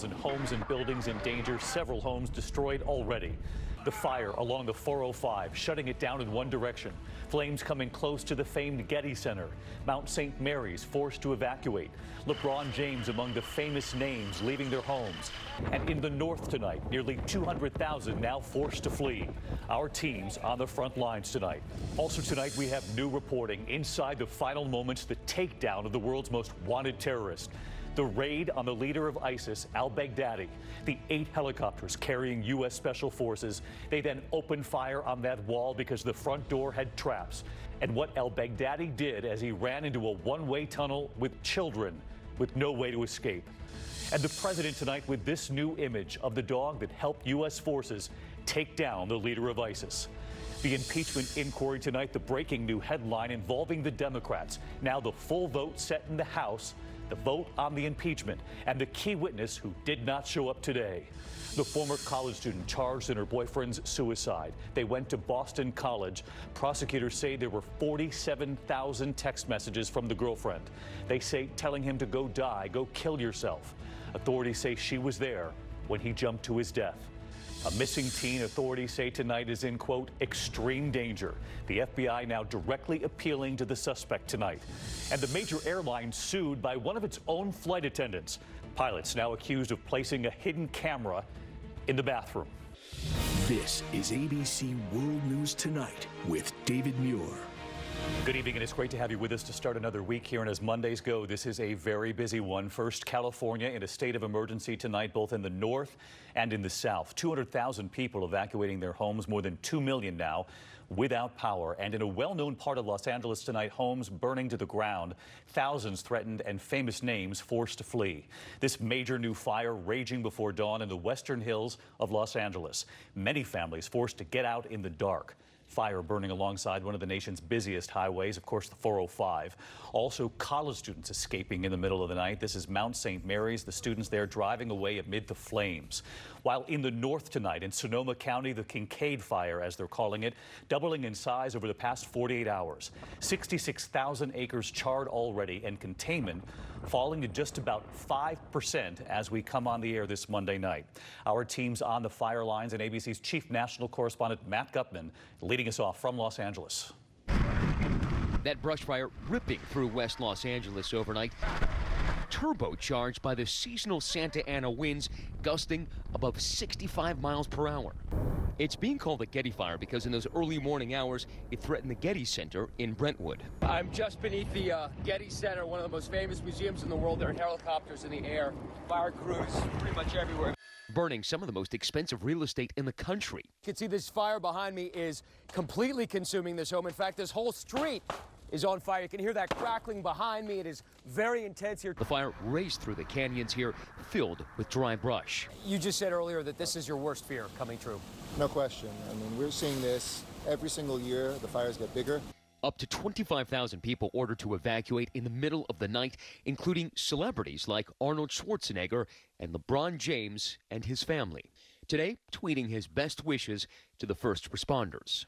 And homes and buildings in danger, several homes destroyed already. The fire along the 405, shutting it down in one direction. Flames coming close to the famed Getty Center. Mount St. Mary's forced to evacuate. LeBron James among the famous names leaving their homes. And in the north tonight, nearly 200,000 now forced to flee. Our teams on the front lines tonight. Also tonight, we have new reporting inside the final moments, the takedown of the world's most wanted terrorist. The raid on the leader of ISIS, al-Baghdadi, the 8 helicopters carrying U.S. Special Forces. They then opened fire on that wall because the front door had traps. And what al-Baghdadi did as he ran into a one-way tunnel with children with no way to escape. And the president tonight with this new image of the dog that helped U.S. forces take down the leader of ISIS. The impeachment inquiry tonight, the breaking new headline involving the Democrats. Now the full vote set in the House. The vote on the impeachment, and the key witness who did not show up today. The former college student charged in her boyfriend's suicide. They went to Boston College. Prosecutors say there were 47,000 text messages from the girlfriend. They say telling him to go die, go kill yourself. Authorities say she was there when he jumped to his death. A missing teen, authorities say tonight, is in, quote, extreme danger. The FBI now directly appealing to the suspect tonight. And the major airline sued by one of its own flight attendants. Pilots now accused of placing a hidden camera in the bathroom. This is ABC World News Tonight with David Muir. Good evening, and it's great to have you with us to start another week here. And as Mondays go, this is a very busy one. First, California in a state of emergency tonight, both in the north and in the south. 200,000 people evacuating their homes, more than 2 million now without power. And in a well-known part of Los Angeles tonight, homes burning to the ground, thousands threatened, and famous names forced to flee. This major new fire raging before dawn in the western hills of Los Angeles. Many families forced to get out in the dark. Fire burning alongside one of the nation's busiest highways, of course, the 405. Also, college students escaping in the middle of the night. This is Mount St. Mary's. The students there driving away amid the flames. While in the north tonight, in Sonoma County, the Kincaid fire, as they're calling it, doubling in size over the past 48 hours. 66,000 acres charred already, and containment falling to just about 5% as we come on the air this Monday night. Our team's on the fire lines, and ABC's chief national correspondent Matt Gutman leading us off from Los Angeles. That brush fire ripping through West Los Angeles overnight, turbocharged by the seasonal Santa Ana winds gusting above 65 miles per hour. It's being called the Getty Fire because in those early morning hours, it threatened the Getty Center in Brentwood. I'm just beneath the Getty Center, one of the most famous museums in the world. There are helicopters in the air, fire crews pretty much everywhere. Burning some of the most expensive real estate in the country. You can see this fire behind me is completely consuming this home. In fact, this whole street is on fire. You can hear that crackling behind me. It is very intense here. The fire raced through the canyons here, filled with dry brush. You just said earlier that this is your worst fear coming true. No question. I mean, we're seeing this every single year. The fires get bigger. Up to 25,000 people ordered to evacuate in the middle of the night, including celebrities like Arnold Schwarzenegger and LeBron James and his family. Today, tweeting his best wishes to the first responders.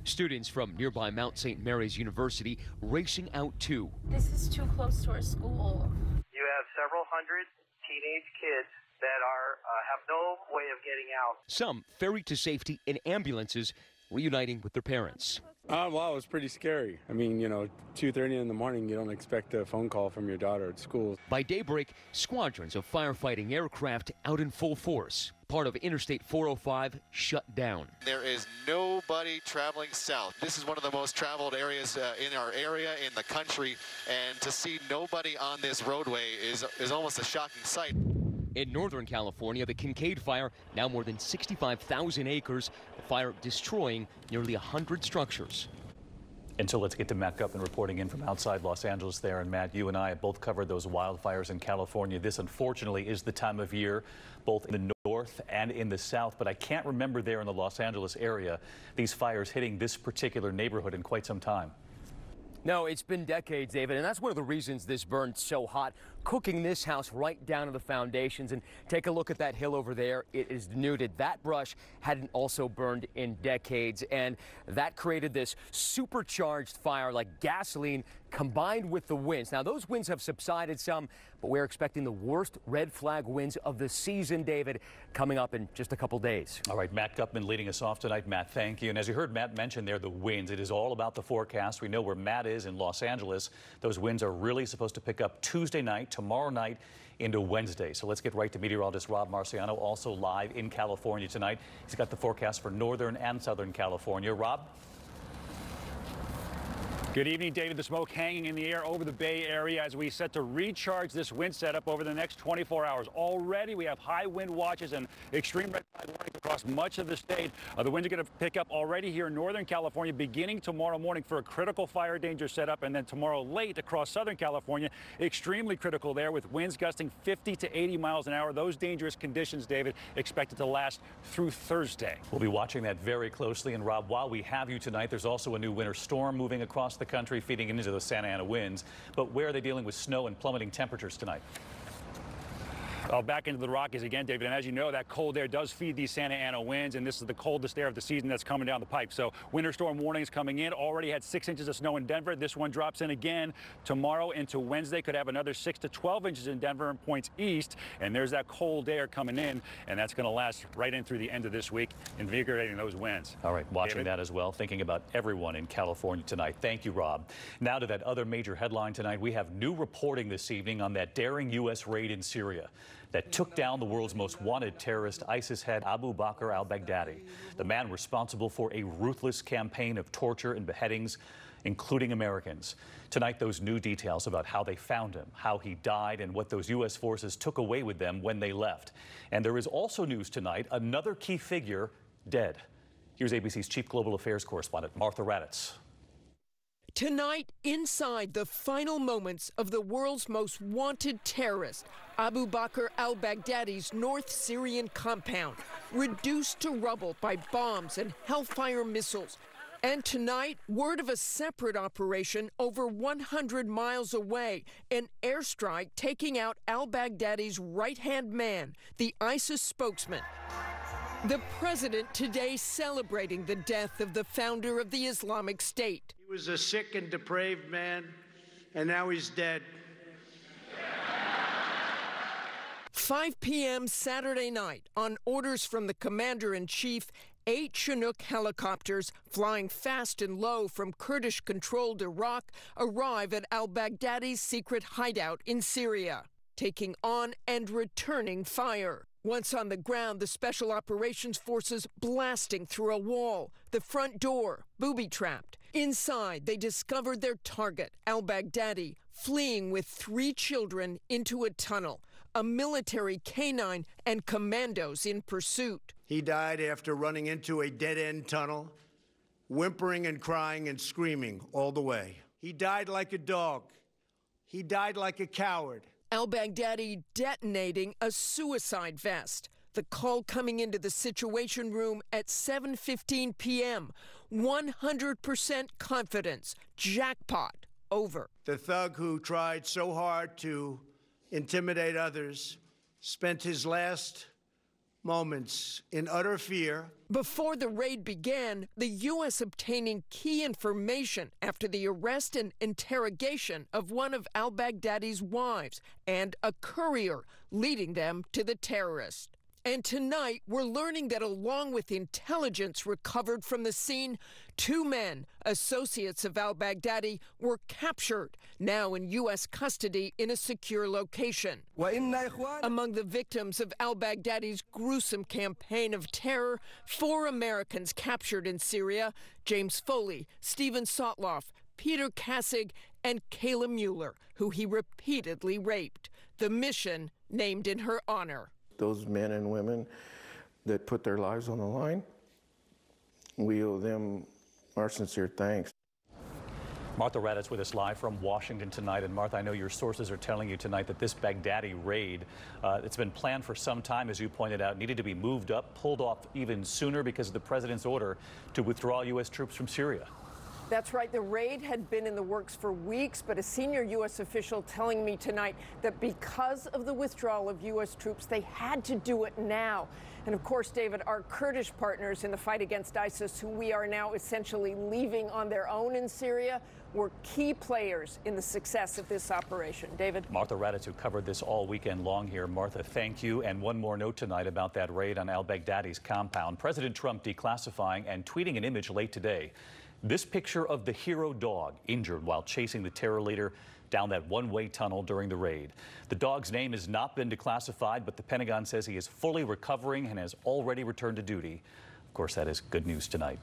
Students from nearby Mount St. Mary's University racing out too. This is too close to our school. You have several hundred teenage kids that have no way of getting out. Some ferried to safety in ambulances, reuniting with their parents. Well, it was pretty scary. I mean, 2:30 in the morning, you don't expect a phone call from your daughter at school. By daybreak, squadrons of firefighting aircraft out in full force. Part of Interstate 405 shut down. There is nobody traveling south. This is one of the most traveled areas in our area, in the country, and to see nobody on this roadway is almost a shocking sight. In Northern California, the Kincaid fire, now more than 65,000 acres, the fire destroying nearly 100 structures. And so let's get to Matt Gutman reporting in from outside Los Angeles there. And Matt, you and I have both covered those wildfires in California. This, unfortunately, is the time of year, both in the north and in the south. But I can't remember there in the Los Angeles area these fires hitting this particular neighborhood in quite some time. No, it's been decades, David, and that's one of the reasons this burned so hot. cooking this house right down to the foundations. And take a look at that hill over there. It is denuded. That brush hadn't also burned in decades, and that created this supercharged fire like gasoline combined with the winds. Now, those winds have subsided some, but we're expecting the worst red flag winds of the season, David, coming up in just a couple days. All right, Matt Gutman leading us off tonight. Matt, thank you. And as you heard Matt mention there, the winds, it is all about the forecast. We know where Matt is in Los Angeles. Those winds are really supposed to pick up Tuesday night, tomorrow night, into Wednesday. So let's get right to meteorologist Rob Marciano, also live in California tonight. He's got the forecast for northern and southern California. Rob? Good evening, David. The smoke hanging in the air over the Bay Area as we set to recharge this wind setup over the next 24 hours. Already, we have high wind watches and extreme red flag warnings across much of the state. The winds are going to pick up already here in Northern California beginning tomorrow morning for a critical fire danger setup, and then tomorrow late across Southern California. Extremely critical there with winds gusting 50 to 80 miles an hour. Those dangerous conditions, David, expected to last through Thursday. We'll be watching that very closely. And Rob, while we have you tonight, there's also a new winter storm moving across the country, feeding into the Santa Ana winds. But where are they dealing with snow and plummeting temperatures tonight? Back into the Rockies again, David. And as you know, that cold air does feed these Santa Ana winds, and this is the coldest air of the season that's coming down the pipe. So winter storm warnings coming in. Already had 6 inches of snow in Denver. This one drops in again tomorrow into Wednesday. Could have another 6 to 12 inches in Denver and points east. And there's that cold air coming in, and that's going to last right in through the end of this week, invigorating those winds. All right, watching David? That as well, thinking about everyone in California tonight. Thank you, Rob. Now to that other major headline tonight. We have new reporting this evening on that daring U.S. raid in Syria that took down the world's most wanted terrorist, ISIS head Abu Bakr al-Baghdadi, the man responsible for a ruthless campaign of torture and beheadings, including Americans. Tonight, those new details about how they found him, how he died, and what those U.S. forces took away with them when they left. And there is also news tonight, another key figure dead. Here's ABC's Chief Global Affairs correspondent, Martha Raddatz. Tonight, inside the final moments of the world's most wanted terrorist, Abu Bakr al-Baghdadi's North Syrian compound, reduced to rubble by bombs and Hellfire missiles. And tonight, word of a separate operation over 100 miles away, an airstrike taking out al-Baghdadi's right-hand man, the ISIS spokesman. The president today celebrating the death of the founder of the Islamic State. He was a sick and depraved man, and now he's dead. 5 p.m. Saturday night, on orders from the commander-in-chief, 8 Chinook helicopters flying fast and low from Kurdish-controlled Iraq arrive at al-Baghdadi's secret hideout in Syria, taking on and returning fire. Once on the ground, the Special Operations Forces blasting through a wall, the front door booby-trapped. Inside, they discovered their target, al-Baghdadi, fleeing with 3 children into a tunnel, a military canine and commandos in pursuit. He died after running into a dead-end tunnel, whimpering and crying and screaming all the way. He died like a dog. He died like a coward. Al-Baghdadi detonating a suicide vest. The call coming into the Situation Room at 7:15 p.m. 100% confidence. Jackpot. Over. The thug who tried so hard to intimidate others spent his last moments in utter fear. Before the raid began, the U.S. obtaining key information after the arrest and interrogation of one of al-Baghdadi's wives and a courier leading them to the terrorist. And tonight, we're learning that along with intelligence recovered from the scene, 2 men, associates of al-Baghdadi, were captured, now in U.S. custody in a secure location. Among the victims of al-Baghdadi's gruesome campaign of terror, 4 Americans captured in Syria: James Foley, Stephen Sotloff, Peter Kassig, and Kayla Mueller, who he repeatedly raped. The mission named in her honor. Those men and women that put their lives on the line, we owe them our sincere thanks. Martha Raddatz with us live from Washington tonight. And Martha, I know your sources are telling you tonight that this Baghdadi raid, it's been planned for some time, as you pointed out, needed to be moved up, pulled off even sooner because of the president's order to withdraw U.S. troops from Syria. That's right. The raid had been in the works for weeks, but a senior U.S. official telling me tonight that because of the withdrawal of U.S. troops, they had to do it now. And of course, David, our Kurdish partners in the fight against ISIS, who we are now essentially leaving on their own in Syria, were key players in the success of this operation. David? Martha Raddatz, who covered this all weekend long here. Martha, thank you. And one more note tonight about that raid on al-Baghdadi's compound. President Trump declassifying and tweeting an image late today. This picture of the hero dog injured while chasing the terror leader down that one-way tunnel during the raid. The dog's name has not been declassified, but the Pentagon says he is fully recovering and has already returned to duty. Of course, that is good news tonight.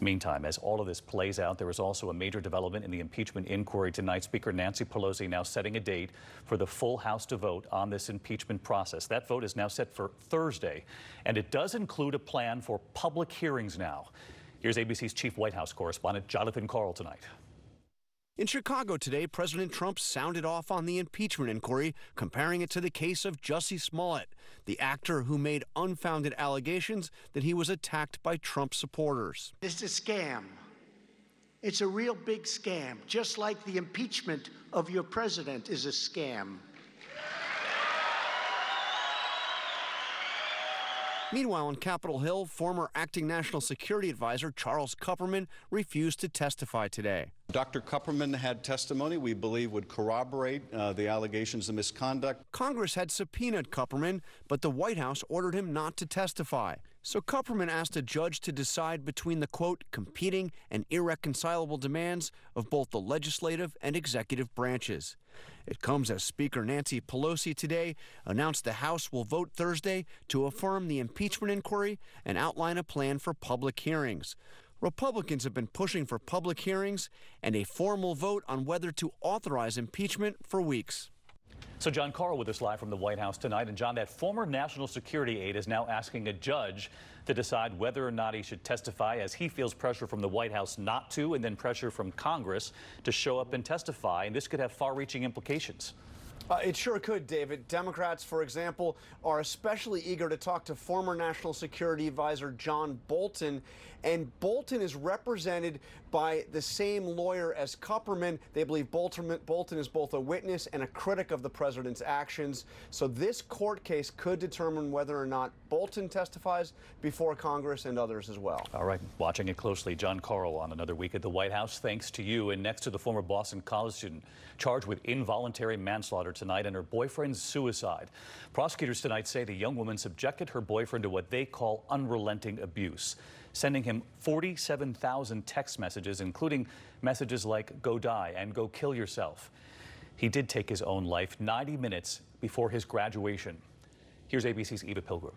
Meantime, as all of this plays out, there is also a major development in the impeachment inquiry tonight. Speaker Nancy Pelosi now setting a date for the full House to vote on this impeachment process. That vote is now set for Thursday, and it does include a plan for public hearings now. Here's ABC's chief White House correspondent Jonathan Karl tonight. In Chicago today, President Trump sounded off on the impeachment inquiry, comparing it to the case of Jussie Smollett, the actor who made unfounded allegations that he was attacked by Trump supporters. It's a scam. It's a real big scam, just like the impeachment of your president is a scam. Meanwhile, on Capitol Hill, former acting National Security Advisor Charles Kupperman refused to testify today. Dr. Kupperman had testimony we believe would corroborate the allegations of misconduct. Congress had subpoenaed Kupperman, but the White House ordered him not to testify. So Kupperman asked a judge to decide between the, quote, competing and irreconcilable demands of both the legislative and executive branches. It comes as Speaker Nancy Pelosi today announced the House will vote Thursday to affirm the impeachment inquiry and outline a plan for public hearings. Republicans have been pushing for public hearings and a formal vote on whether to authorize impeachment for weeks. So John Karl with us live from the White House tonight. And John, that former national security aide is now asking a judge to decide whether or not he should testify, as he feels pressure from the White House not to, and then pressure from Congress to show up and testify. And this could have far-reaching implications. It sure could, David. Democrats, for example, are especially eager to talk to former National Security Advisor John Bolton. And Bolton is represented by the same lawyer as Kupperman. They believe Bolton is both a witness and a critic of the president's actions. So this court case could determine whether or not Bolton testifies before Congress and others as well. All right, watching it closely. John Karl on another week at the White House. Thanks to you. And next to the former Boston College student charged with involuntary manslaughter tonight and her boyfriend's suicide. Prosecutors tonight say the young woman subjected her boyfriend to what they call unrelenting abuse, sending him 47,000 text messages, including messages like "go die" and "go kill yourself." He did take his own life 90 minutes before his graduation. Here's ABC's Eva Pilgrim.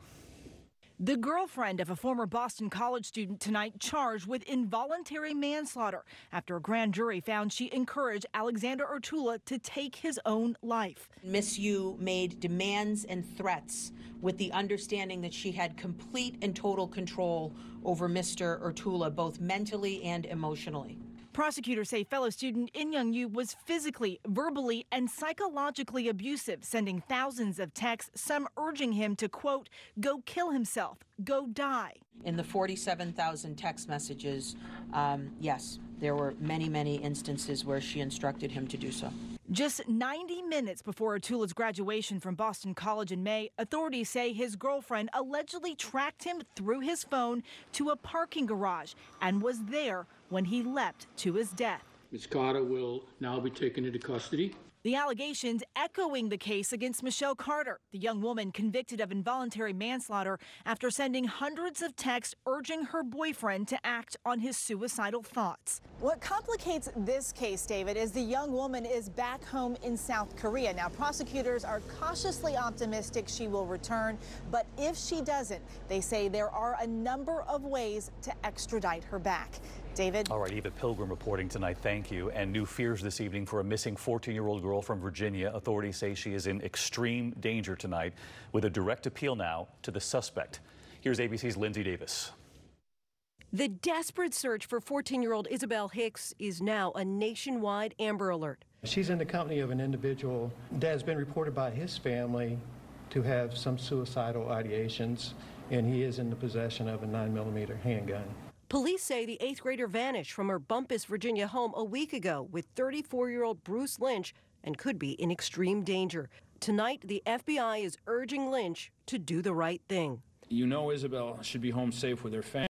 The girlfriend of a former Boston College student tonight charged with involuntary manslaughter after a grand jury found she encouraged Alexander Urtula to take his own life. Miss Yu made demands and threats with the understanding that she had complete and total control over Mr. Urtula, both mentally and emotionally. Prosecutors say fellow student In Young Yu was physically, verbally, and psychologically abusive, sending thousands of texts, some urging him to, quote, go kill himself, go die. In the 47,000 text messages, yes, there were many, many instances where she instructed him to do so. Just 90 minutes before Urtula's graduation from Boston College in May, authorities say his girlfriend allegedly tracked him through his phone to a parking garage and was there when he leapt to his death. Ms. Carter will now be taken into custody. The allegations echoing the case against Michelle Carter, the young woman convicted of involuntary manslaughter after sending hundreds of texts urging her boyfriend to act on his suicidal thoughts. What complicates this case, David, is the young woman is back home in South Korea. Now, prosecutors are cautiously optimistic she will return, but if she doesn't, they say there are a number of ways to extradite her back. David? All right, Eva Pilgrim reporting tonight. Thank you. And new fears this evening for a missing 14-year-old girl from Virginia. Authorities say she is in extreme danger tonight, with a direct appeal now to the suspect. Here's ABC's Lindsay Davis. The desperate search for 14-year-old Isabel Hicks is now a nationwide Amber Alert. She's in the company of an individual that has been reported by his family to have some suicidal ideations, and he is in the possession of a 9mm handgun. Police say the 8th grader vanished from her Bumpus, Virginia home a week ago with 34-year-old Bruce Lynch and could be in extreme danger. Tonight, the FBI is urging Lynch to do the right thing. You know Isabel should be home safe with her family.